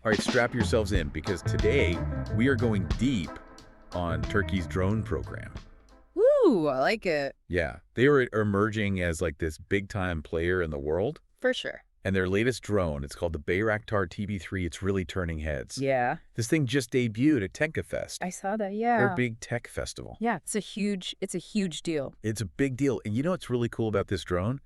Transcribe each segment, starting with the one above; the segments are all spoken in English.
All right, strap yourselves in because today we are going deep on Turkey's drone program. Woo, I like it. Yeah, they are emerging as like this big-time player in the world. For sure. And their latest drone, it's called the Baykar TB3, it's really turning heads. Yeah. This thing just debuted at TechFest, I saw that, their yeah. big tech festival. Yeah, it's a huge deal. It's a big deal. And you know what's really cool about this drone?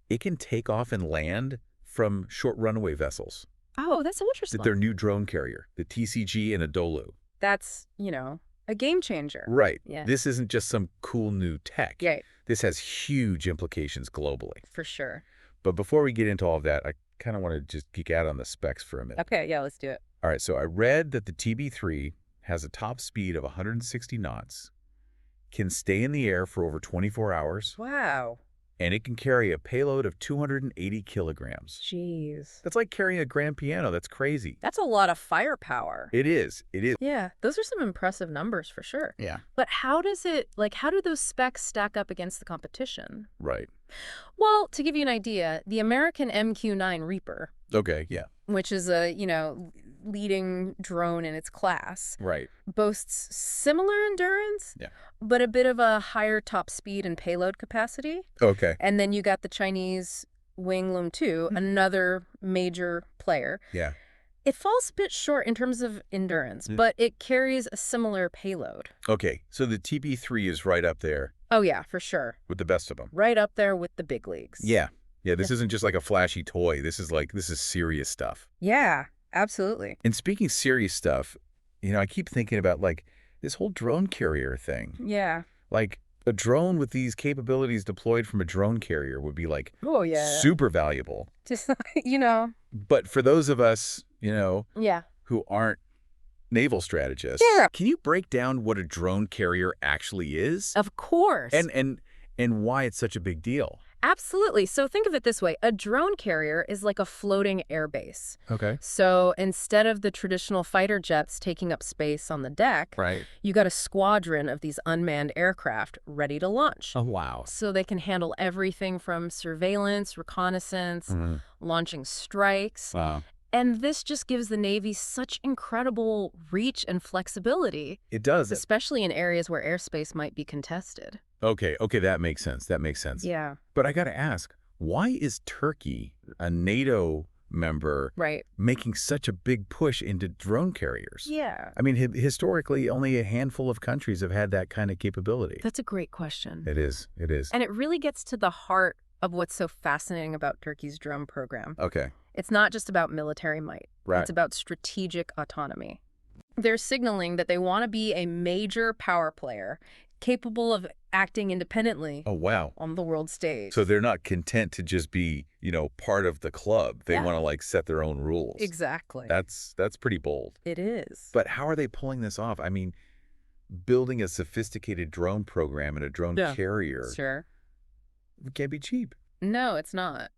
It can take off and land from short runway vessels. Oh, that's so interesting. Their new drone carrier, the TCG and Adolu. That's, a game changer. Right. Yeah. This isn't just some cool new tech. Yeah. This has huge implications globally. For sure. But before we get into all of that, I kind of want to just geek out on the specs for a minute. Okay, yeah, let's do it. All right, so I read that the TB3 has a top speed of 160 knots, can stay in the air for over 24 hours, Wow. and it can carry a payload of 280 kilograms. Jeez. That's like carrying a grand piano. That's crazy. That's a lot of firepower. It is. It is. Yeah, those are some impressive numbers for sure. Yeah. But how do those specs stack up against the competition? Right. Well, to give you an idea, the American MQ-9 Reaper, Okay, yeah. which is a, leading drone in its class, Right. boasts similar endurance, Yeah. but a bit of a higher top speed and payload capacity. Okay. And then you got the Chinese Wingloom 2, another major player. Yeah. It falls a bit short in terms of endurance, but it carries a similar payload. Okay, so the TB3 is right up there Oh, yeah, for sure. with the best of them. Right up there with the big leagues. Yeah. Yeah, this isn't just like a flashy toy. This is serious stuff. Yeah, absolutely. And speaking serious stuff, I keep thinking about like this whole drone carrier thing. Yeah. Like a drone with these capabilities deployed from a drone carrier would be like Oh, yeah. super valuable. Just, But for those of us, Yeah. who aren't naval strategists, Yeah. can you break down what a drone carrier actually is? Of course. And why it's such a big deal? Absolutely. So think of it this way. A drone carrier is like a floating airbase. Okay. So instead of the traditional fighter jets taking up space on the deck, Right. you got a squadron of these unmanned aircraft ready to launch. Oh, wow. So they can handle everything from surveillance, reconnaissance, launching strikes. Wow. And this just gives the Navy such incredible reach and flexibility, It does. especially in areas where airspace might be contested. Okay, that makes sense. That makes sense. Yeah. But I got to ask, why is Turkey, a NATO member, Right. making such a big push into drone carriers? Yeah. I mean, historically, only a handful of countries have had that kind of capability. That's a great question. It is. It is. And it really gets to the heart of what's so fascinating about Turkey's drone program. Okay. It's not just about military might. Right. It's about strategic autonomy. They're signaling that they want to be a major power player capable of acting independently Oh, wow. on the world stage. So they're not content to just be, part of the club. They Yeah. want to like set their own rules. Exactly. That's pretty bold. It is. But how are they pulling this off? I mean, building a sophisticated drone program and a drone carrier Sure. can't be cheap. No, it's not.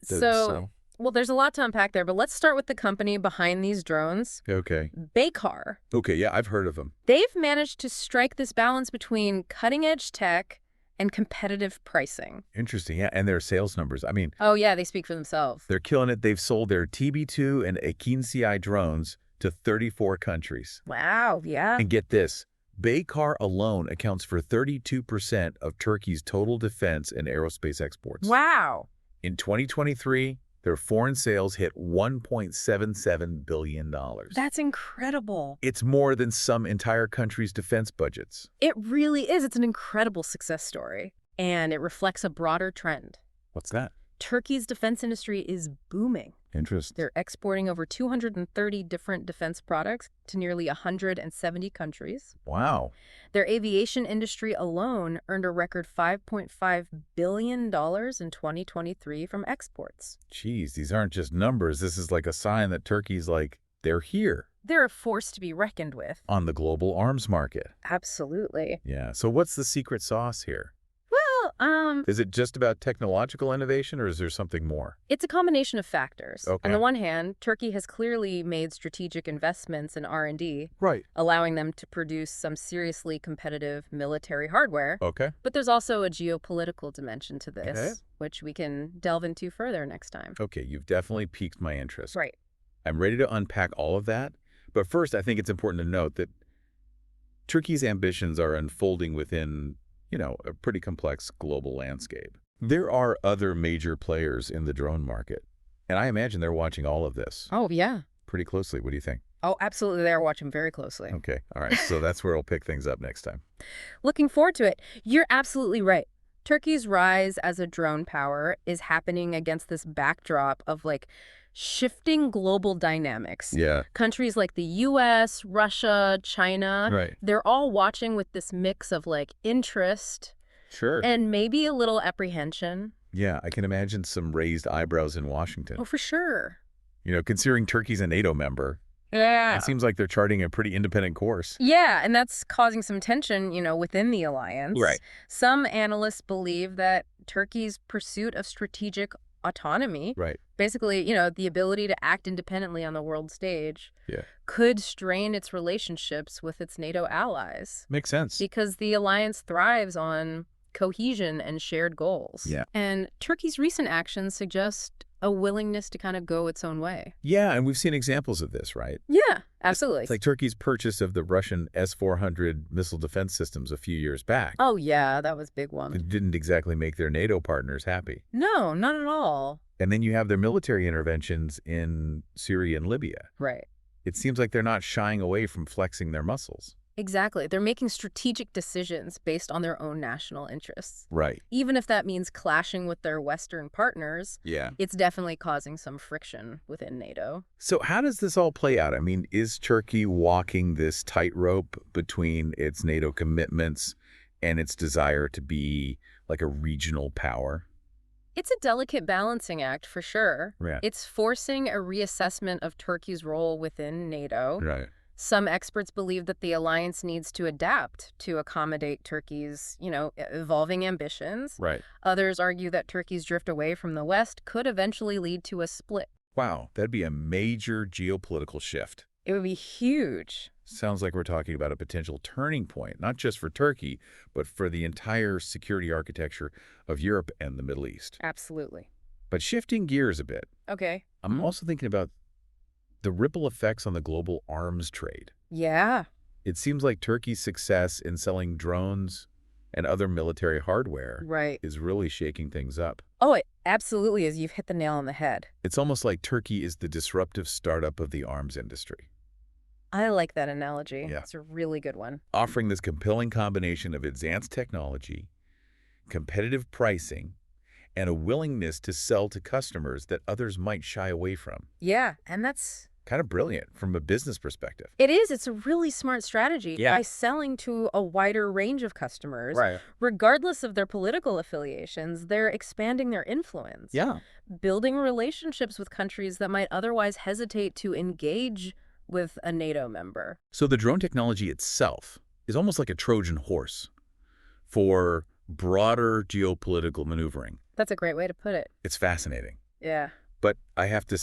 So? Well, there's a lot to unpack there, but let's start with the company behind these drones, Okay. Baykar. Okay, yeah, I've heard of them. They've managed to strike this balance between cutting-edge tech and competitive pricing. Interesting, yeah, and their sales numbers. I mean, Oh, yeah, they speak for themselves. they're killing it. They've sold their TB2 and Akinci drones to 34 countries. Wow, yeah. And get this, Baykar alone accounts for 32% of Turkey's total defense and aerospace exports. Wow. In 2023, their foreign sales hit $1.77 billion. That's incredible. It's more than some entire country's defense budgets. It really is. It's an incredible success story. And it reflects a broader trend. What's that? Turkey's defense industry is booming. Interesting. They're exporting over 230 different defense products to nearly 170 countries. Wow. Their aviation industry alone earned a record $5.5 billion in 2023 from exports. Geez, these aren't just numbers. This is like a sign that Turkey's like, they're here They're a force to be reckoned with. on the global arms market. Absolutely. Yeah. So what's the secret sauce here? Well, Is it just about technological innovation or is there something more? it's a combination of factors. Okay. On the one hand, Turkey has clearly made strategic investments in R&D, Right. allowing them to produce some seriously competitive military hardware. Okay. But there's also a geopolitical dimension to this, Okay. which we can delve into further next time. Okay, you've definitely piqued my interest. Right. I'm ready to unpack all of that. But first, I think it's important to note that Turkey's ambitions are unfolding within, a pretty complex global landscape. There are other major players in the drone market, and I imagine they're watching all of this Oh, yeah. pretty closely. What do you think? Oh, absolutely. They're watching very closely. Okay, all right. So that's where we'll pick things up next time. Looking forward to it. You're absolutely right. Turkey's rise as a drone power is happening against this backdrop of shifting global dynamics. Yeah. Countries like the US, Russia, China, Right. they're all watching with this mix of interest Sure. and maybe a little apprehension. Yeah, I can imagine some raised eyebrows in Washington. Oh, for sure. Considering Turkey's a NATO member, Yeah. it seems like they're charting a pretty independent course. Yeah, and that's causing some tension, within the alliance. Right. Some analysts believe that Turkey's pursuit of strategic autonomy, Right. basically, the ability to act independently on the world stage, Yeah. could strain its relationships with its NATO allies. Makes sense. Because the alliance thrives on cohesion and shared goals. Yeah. And Turkey's recent actions suggest a willingness to kind of go its own way. Yeah, and we've seen examples of this, right? Yeah, absolutely. It's like Turkey's purchase of the Russian S-400 missile defense systems a few years back. Oh, yeah, that was a big one. It didn't exactly make their NATO partners happy. No, not at all. And then you have their military interventions in Syria and Libya. Right. It seems like they're not shying away from flexing their muscles. Exactly. They're making strategic decisions based on their own national interests. Right. Even if that means clashing with their Western partners, Yeah. it's definitely causing some friction within NATO. So how does this all play out? I mean, is Turkey walking this tightrope between its NATO commitments and its desire to be like a regional power? It's a delicate balancing act, for sure. Yeah. It's forcing a reassessment of Turkey's role within NATO. Right. Some experts believe that the alliance needs to adapt to accommodate Turkey's, evolving ambitions. Right. Others argue that Turkey's drift away from the West could eventually lead to a split. Wow, that'd be a major geopolitical shift. It would be huge. Sounds like we're talking about a potential turning point, not just for Turkey, but for the entire security architecture of Europe and the Middle East. Absolutely. But shifting gears a bit, Okay. I'm also thinking about the ripple effects on the global arms trade. Yeah. It seems like Turkey's success in selling drones and other military hardware Right. is really shaking things up. Oh, it absolutely is. You've hit the nail on the head. It's almost like Turkey is the disruptive startup of the arms industry, I like that analogy. Yeah. It's a really good one. offering this compelling combination of advanced technology, competitive pricing, and a willingness to sell to customers that others might shy away from. Yeah, and that's... Kind of brilliant from a business perspective. It is. It's a really smart strategy. Yeah. By selling to a wider range of customers, Right. regardless of their political affiliations, they're expanding their influence. Yeah. Building relationships with countries that might otherwise hesitate to engage with a NATO member. So the drone technology itself is almost like a Trojan horse for broader geopolitical maneuvering. That's a great way to put it. It's fascinating. Yeah. But I have to,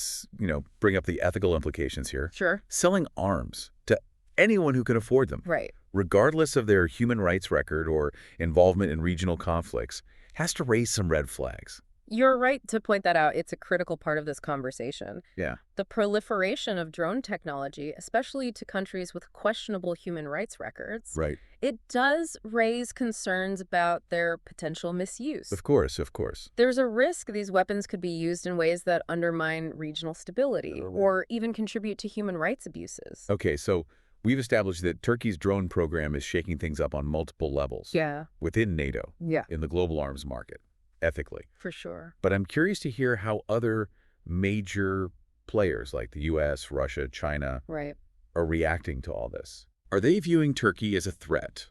bring up the ethical implications here. Sure. Selling arms to anyone who can afford them, Right. regardless of their human rights record or involvement in regional conflicts, has to raise some red flags. You're right to point that out. It's a critical part of this conversation. Yeah. The proliferation of drone technology, especially to countries with questionable human rights records, Right. it does raise concerns about their potential misuse. Of course, of course. There's a risk these weapons could be used in ways that undermine regional stability or even contribute to human rights abuses. Okay, so we've established that Turkey's drone program is shaking things up on multiple levels. Yeah. Within NATO, Yeah. in the global arms market, ethically. For sure. But I'm curious to hear how other major players like the US, Russia, China Right. are reacting to all this. Are they viewing Turkey as a threat,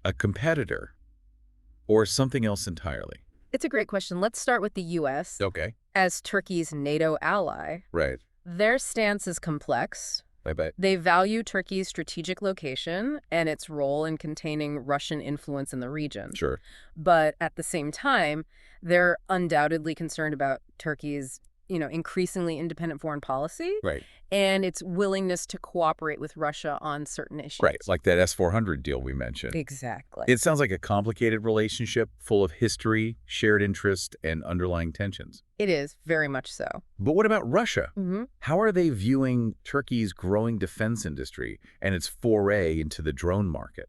a competitor, or something else entirely? It's a great question. Let's start with the U.S. Okay. As Turkey's NATO ally. Right. Their stance is complex. I bet. They value Turkey's strategic location and its role in containing Russian influence in the region. Sure. But at the same time, they're undoubtedly concerned about Turkey's increasingly independent foreign policy Right. and its willingness to cooperate with Russia on certain issues. Right, like that S-400 deal we mentioned. Exactly. It sounds like a complicated relationship full of history, shared interest, and underlying tensions. It is, very much so. But what about Russia? Mm-hmm. How are they viewing Turkey's growing defense industry and its foray into the drone market?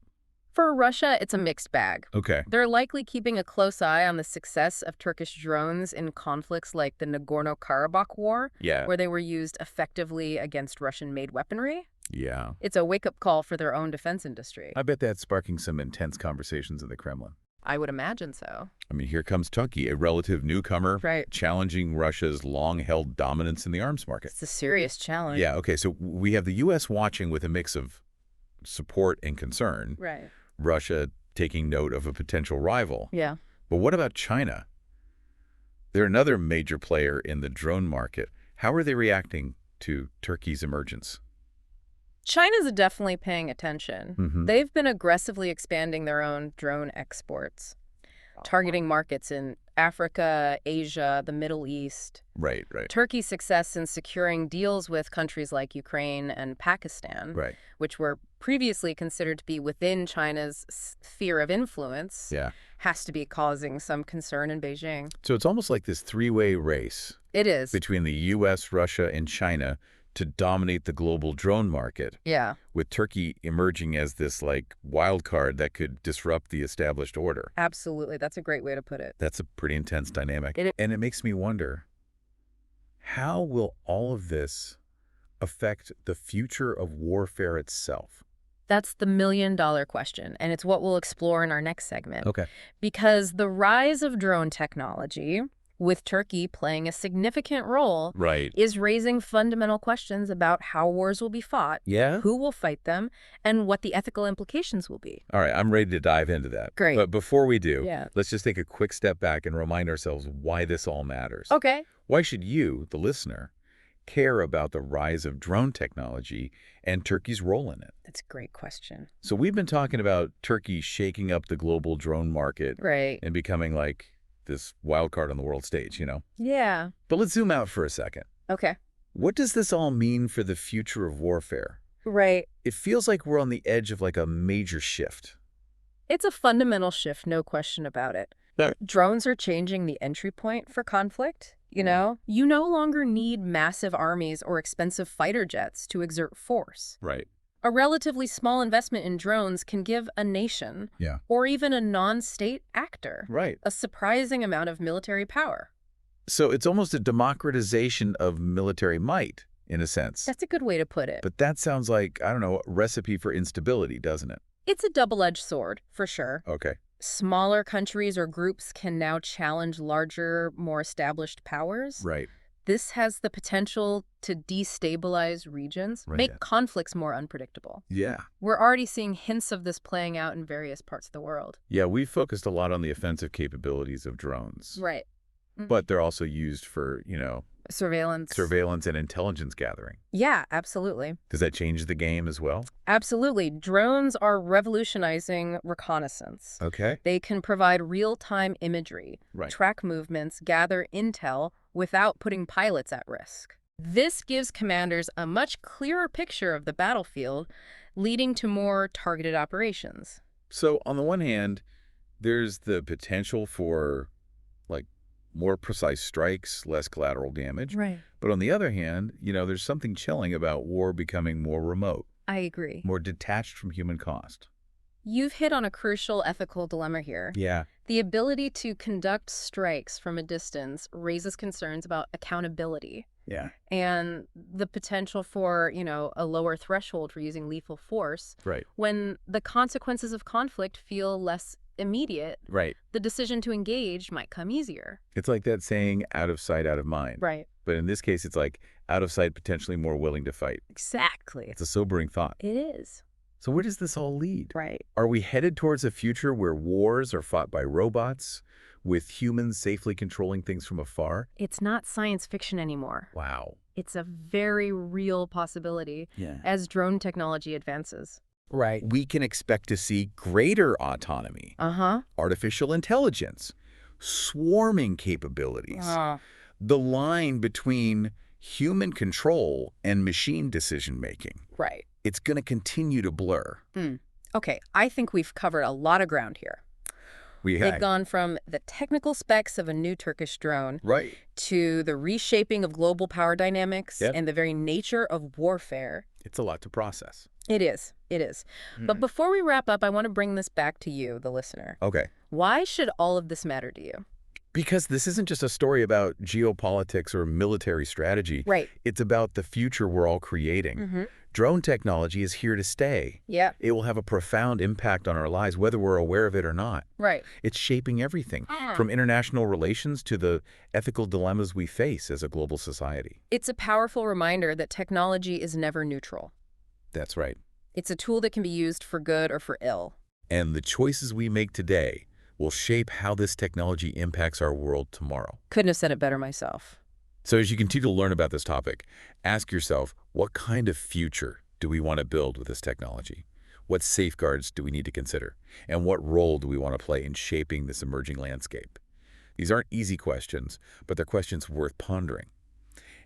For Russia, it's a mixed bag. Okay. They're likely keeping a close eye on the success of Turkish drones in conflicts like the Nagorno-Karabakh War, Yeah. where they were used effectively against Russian-made weaponry. Yeah. It's a wake-up call for their own defense industry. I bet that's sparking some intense conversations in the Kremlin. I would imagine so. I mean, here comes Turkey, a relative newcomer, Right. challenging Russia's long-held dominance in the arms market. It's a serious challenge. Yeah, okay, so we have the U.S. watching with a mix of support and concern. Right. Russia taking note of a potential rival. Yeah. But what about China? They're another major player in the drone market. How are they reacting to Turkey's emergence? China's definitely paying attention. Mm-hmm. They've been aggressively expanding their own drone exports, targeting markets in Africa, Asia, the Middle East. Right, right. Turkey's success in securing deals with countries like Ukraine and Pakistan, Right. which were previously considered to be within China's sphere of influence, Yeah. has to be causing some concern in Beijing. So it's almost like this three-way race It is. between the U.S., Russia, and China to dominate the global drone market, Yeah, with Turkey emerging as this, like, wild card that could disrupt the established order. absolutely. That's a great way to put it. That's a pretty intense dynamic. It is. And it makes me wonder, how will all of this affect the future of warfare itself? That's the million-dollar question, and it's what we'll explore in our next segment. Okay. Because the rise of drone technology, with Turkey playing a significant role, Right. is raising fundamental questions about how wars will be fought, Yeah? who will fight them, and what the ethical implications will be. All right, I'm ready to dive into that. Great. But before we do, Yeah. let's just take a quick step back and remind ourselves why this all matters. Okay. Why should you, the listener, care about the rise of drone technology and Turkey's role in it? That's a great question. So we've been talking about Turkey shaking up the global drone market Right. and becoming like this wild card on the world stage, you know? Yeah. But let's zoom out for a second. Okay. What does this all mean for the future of warfare? Right. It feels like we're on the edge of like a major shift. It's a fundamental shift, no question about it. Yeah. Drones are changing the entry point for conflict. You know, you no longer need massive armies or expensive fighter jets to exert force. Right. A relatively small investment in drones can give a nation, Yeah. or even a non-state actor, Right. a surprising amount of military power. So it's almost a democratization of military might, in a sense. That's a good way to put it. But that sounds like, I don't know, a recipe for instability, doesn't it? It's a double-edged sword, for sure. Okay. Smaller countries or groups can now challenge larger, more established powers. Right. This has the potential to destabilize regions, Right. make conflicts more unpredictable. Yeah. We're already seeing hints of this playing out in various parts of the world. Yeah, we've focused a lot on the offensive capabilities of drones. Right. But they're also used for, you know, Surveillance and intelligence gathering. Yeah, absolutely. Does that change the game as well? Absolutely. Drones are revolutionizing reconnaissance. Okay. They can provide real-time imagery, Right. track movements, gather intel without putting pilots at risk. This gives commanders a much clearer picture of the battlefield, leading to more targeted operations. So on the one hand, there's the potential for, like, more precise strikes, less collateral damage. Right. But on the other hand, you know, there's something chilling about war becoming more remote, I agree. more detached from human cost. You've hit on a crucial ethical dilemma here. Yeah. The ability to conduct strikes from a distance raises concerns about accountability Yeah. and the potential for, a lower threshold for using lethal force. Right. When the consequences of conflict feel less immediate, Right. the decision to engage might come easier. It's like that saying, out of sight, out of mind. Right. But in this case, it's like out of sight, potentially more willing to fight. Exactly. It's a sobering thought. It is. So where does this all lead? Right. Are we headed towards a future where wars are fought by robots, with humans safely controlling things from afar? It's not science fiction anymore. Wow. It's a very real possibility Yeah. as drone technology advances. Right. We can expect to see greater autonomy, Uh-huh. artificial intelligence, swarming capabilities. the line between human control and machine decision-making. Right. It's going to continue to blur. Okay, I think we've covered a lot of ground here. They've gone from the technical specs of a new Turkish drone Right. to the reshaping of global power dynamics and the very nature of warfare. It's a lot to process. It is. It is. But before we wrap up, I want to bring this back to you, the listener. Okay. Why should all of this matter to you? Because this isn't just a story about geopolitics or military strategy. Right. It's about the future we're all creating. Drone technology is here to stay. Yeah. It will have a profound impact on our lives, whether we're aware of it or not. Right. It's shaping everything, from international relations to the ethical dilemmas we face as a global society. It's a powerful reminder that technology is never neutral. That's right. It's a tool that can be used for good or for ill. And the choices we make today will shape how this technology impacts our world tomorrow. Couldn't have said it better myself. So as you continue to learn about this topic, ask yourself, what kind of future do we want to build with this technology? What safeguards do we need to consider? And what role do we want to play in shaping this emerging landscape? These aren't easy questions, but they're questions worth pondering.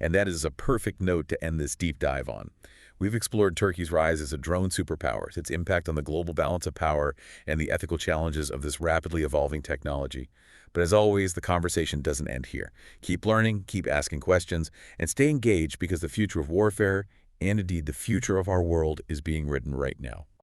And that is a perfect note to end this deep dive on. We've explored Turkey's rise as a drone superpower, its impact on the global balance of power, and the ethical challenges of this rapidly evolving technology. But as always, the conversation doesn't end here. Keep learning, keep asking questions, and stay engaged because the future of warfare, and indeed the future of our world, is being written right now.